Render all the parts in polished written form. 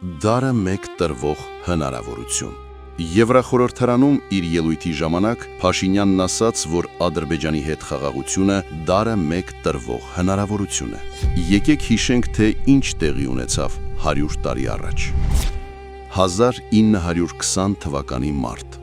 Դարը մեկ տրվող հնարավորություն։ Եվրախորհրդարանում իր ելույթի ժամանակ Փաշինյանն ասաց, որ Ադրբեջանի հետ խաղաղությունը դարը մեկ տրվող հնարավորություն է։ Եկեք հիշենք, թե ինչ տեղի ունեցավ 100 տարի առաջ։ 1920 թվականի մարտ։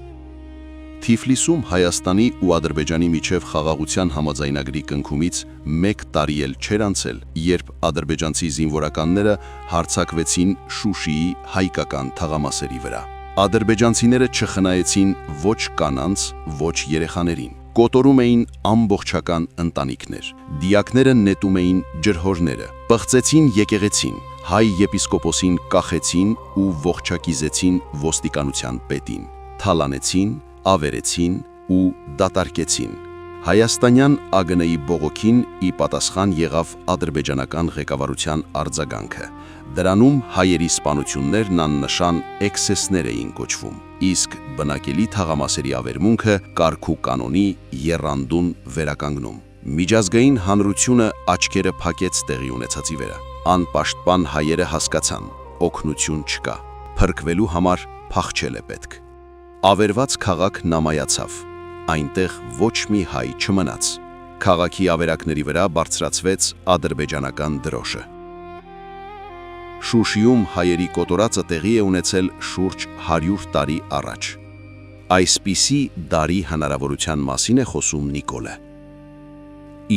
Թիֆլիսում Հայաստանի ու Ադրբեջանի միջև խաղաղության համաձայնագրի կնքումից մեկ տարի էլ չէր անցել, երբ ադրբեջանցի զինվորականները հարձակվեցին Շուշիի հայկական թաղամասերի վրա։ Ադրբեջանցիները չխնայեցին ոչ կանանց, ոչ երեխաներին։ Կոտորում էին ամբողջական ընտանիքներ, դիակները նետում էին ջրհորները, պղծեցին եկեղեցին, հայ եպիսկոպոսին կախեցին ու ողջակիզեցին ոստիկանության պետին, թալանեցին, ավերեցին ու դատարկեցին։ Հայաստանյան ԱԳՆ-ի բողոքին ի պատասխան եղավ ադրբեջանական ղեկավարության արձագանքը։ Դրանում հայերի սպանություններն աննշան էքսեսներ էին կոչվում, իսկ բնակելի թաղամասերի ավերմունքը կարգ ու կանոնի եռանդուն վերականգնում։ Միջազգային հանրությունը աչքերը փակեց տեղի ունեցածի վրա։ Անպաշտպան հայերը հասկացան՝ օգնություն չկա, փրկվելու համար փախչել է պետք։ Ավերված քաղաքն ամայացավ, այնտեղ ոչ մի հայ չմնաց։ Քաղաքի ավերակների վրա բարձրացվեց ադրբեջանական դրոշը։ Շուշիում հայերի կոտորածը տեղի է ունեցել շուրջ 100 տարի առաջ։ Այսպիսի դարի հնարավորության մասին է խոսում Նիկոլը։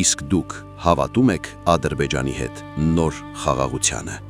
Իսկ դուք հավատում եք Ադրբեջանի հետ նոր խաղաղությանը։